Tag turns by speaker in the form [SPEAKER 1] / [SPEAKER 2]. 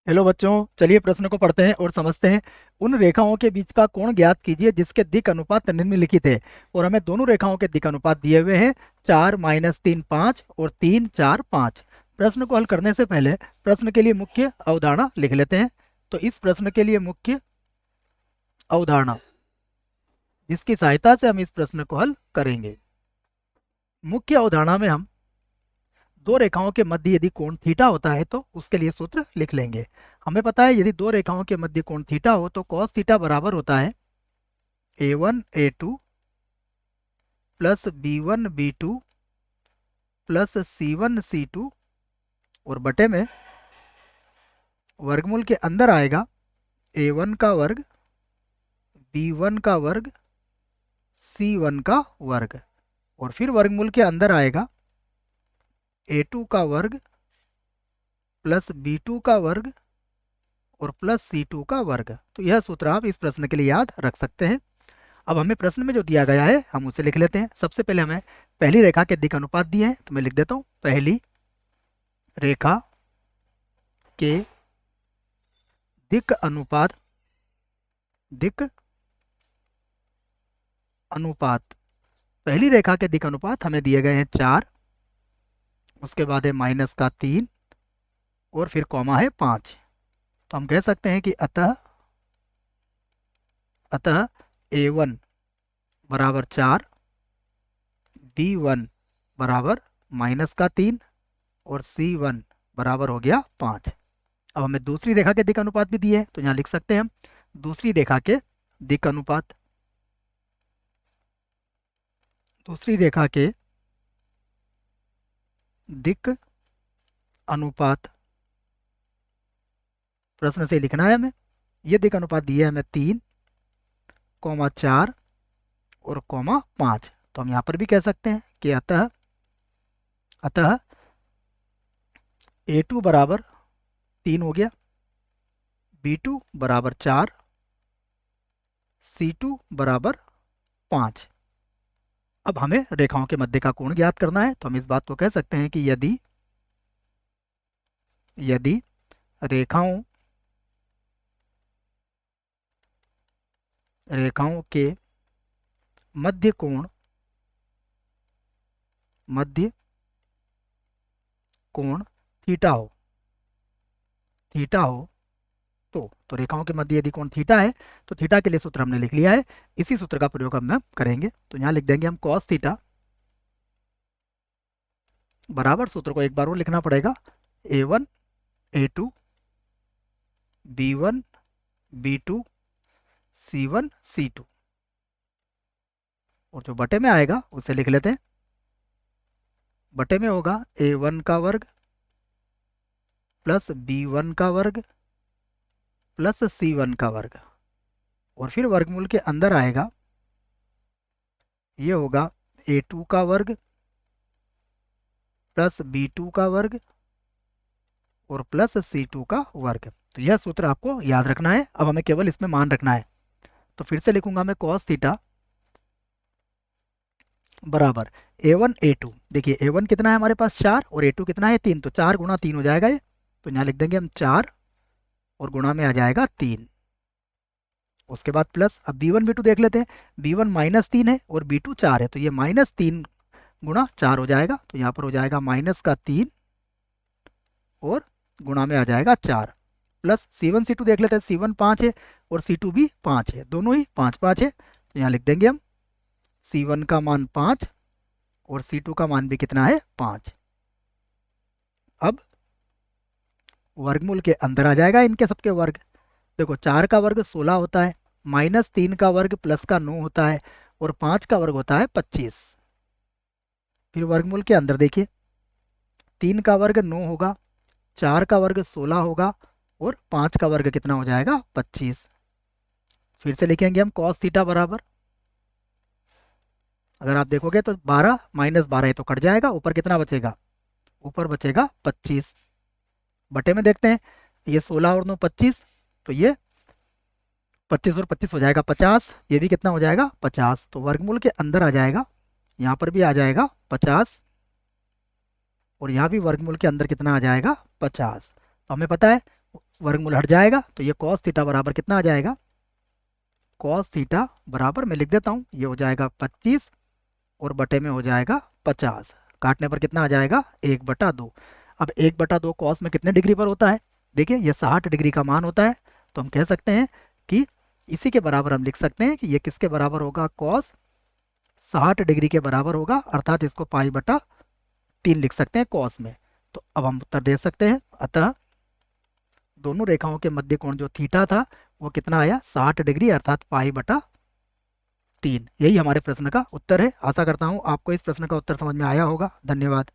[SPEAKER 1] Hello बच्चों, चलिए प्रश्न को पढ़ते हैं और समझते हैं। उन रेखाओं के बीच का कोण ज्ञात कीजिए जिसके दिक् अनुपात निम्नलिखित है। और हमें दोनों रेखाओं के दिक् अनुपात दिए हुए हैं 4-3 5 और 3-4 5। प्रश्न को हल करने से पहले प्रश्न के लिए मुख्य अवधारणा लिख लेते हैं। तो इस प्रश्न के लिए मुख्य अवधारणा जिसकी सहायता से हम इस प्रश्न को हल करेंगे। मुख्य अवधारणा में हम दो रेखाओं के मध्य यदि कोण थीटा होता है तो उसके लिए सूत्र लिख लेंगे। हमें पता है यदि दो रेखाओं के मध्य कोण थीटा हो तो कॉस थीटा बराबर होता है A1 A2 plus B1 B2 plus C1 C2 और बटे में वर्गमूल के अंदर आएगा A1 का वर्ग B1 का वर्ग C1 का वर्ग और फिर वर्गमूल के अंदर आएगा A2 का वर्ग प्लस B2 का वर्ग और प्लस C2 का वर्ग। तो यह सूत्र आप इस प्रश्न के लिए याद रख सकते हैं। अब हमें प्रश्न में जो दिया गया है हम उसे लिख लेते हैं। सबसे पहले हमें पहली रेखा के दिक् अनुपात दिए हैं तो मैं लिख देता हूं पहली रेखा के दिक् अनुपात पहली रेखा के दिक् अनुपात हमें दिए गए हैं 4, उसके बाद है -3 और फिर कॉमा है 5। तो हम कह सकते हैं कि अतः A1 बराबर 4, B1 बराबर -3 और C1 बराबर हो गया 5। अब हमें दूसरी रेखा के दिक् अनुपात भी दिए हैं तो यहाँ लिख सकते हैं हम दूसरी रेखा के दिक् अनुपात। दूसरी रेखा के दिक् अनुपात प्रश्न से लिखना है हमें। ये दिक् अनुपात दिए हमें 3, 4 और 5। तो हम यहाँ पर भी कह सकते हैं कि अतः A2 बराबर 3 हो गया, B2 बराबर 4, C2 बराबर 5। अब हमें रेखाओं के मध्य का कोण ज्ञात करना है तो हम इस बात को कह सकते हैं कि यदि रेखाओं के मध्य कोण थीटा हो तो रेखाओं के मध्य यदि कोण थीटा है तो थीटा के लिए सूत्र हमने लिख लिया है। इसी सूत्र का प्रयोग हम करेंगे तो यहाँ लिख देंगे हम कॉस थीटा बराबर, सूत्र को एक बार और लिखना पड़ेगा, A1 A2 B1 B2 C1 C2 और जो बटे में आएगा उसे लिख लेते हैं। बटे में होगा A1 का वर्ग प्लस B1 का वर्ग प्लस C1 का वर्ग और फिर वर्गमूल के अंदर आएगा, ये होगा A2 का वर्ग प्लस B2 का वर्ग और प्लस C2 का वर्ग। तो यह सूत्र आपको याद रखना है। अब हमें केवल इसमें मान रखना है तो फिर से लिखूंगा मैं कॉस थीटा बराबर A1 A2। देखिए A1 कितना है हमारे पास 4 और A2 कितना है 3, तो 4 गुणा 3 हो जाएगा ये। तो यहाँ लिख देंगे हम 4 और गुणा में आ जाएगा 3। उसके बाद प्लस, अब B1 B2 देख लेते हैं। B1 -3 है और B2 4 है तो ये -3 गुणा 4 हो जाएगा। तो यहाँ पर हो जाएगा -3 और गुणा में आ जाएगा 4 प्लस C1 C2 देख लेते हैं। C1 5 है और C2 भी 5 है, दोनों ही 5 5 है। तो यहाँ लिख देंगे हम C1 का मान 5 और C2 का मान भी कितना है 5। अब वर्गमूल के अंदर आ जाएगा इनके सबके वर्ग। देखो 4 का वर्ग 16 होता है, -3 का वर्ग प्लस का 9 होता है और 5 का वर्ग होता है 25। फिर वर्गमूल के अंदर देखिए 3 का वर्ग 9 होगा, 4 का वर्ग 16 होगा और 5 का वर्ग कितना हो जाएगा 25। फिर से लिखेंगे हम कॉस थीटा बराबर, अगर आप देखोगे तो 12 -12 है तो कट जाएगा, ऊपर कितना बचेगा, ऊपर बचेगा 25। बटे में देखते हैं, ये 16 और 9 25, तो ये 25 और 25 हो जाएगा 50, ये भी कितना हो जाएगा 50। तो वर्गमूल के अंदर आ जाएगा, यहाँ पर भी आ जाएगा 50 और यहाँ भी वर्गमूल के अंदर कितना आ जाएगा 50। तो हमें पता है वर्गमूल हट जाएगा तो ये कॉस थीटा बराबर कितना आ जाएगा, कॉस थीटा बराबर मैं लिख देता हूँ, ये हो जाएगा 25 और बटे में हो जाएगा 50। काटने पर कितना आ जाएगा, 1/2। अब 1/2 कॉस में कितने डिग्री पर होता है, देखिए ये 60 डिग्री का मान होता है। तो हम कह सकते हैं कि इसी के बराबर हम लिख सकते हैं कि ये किसके बराबर होगा, कॉस 60 डिग्री के बराबर होगा, अर्थात इसको π/3 लिख सकते हैं कॉस में। तो अब हम उत्तर दे सकते हैं, अतः दोनों रेखाओं के मध्य कोण जो थीटा था वो कितना आया, 60 डिग्री अर्थात π/3। यही हमारे प्रश्न का उत्तर है। आशा करता हूँ आपको इस प्रश्न का उत्तर समझ में आया होगा। धन्यवाद।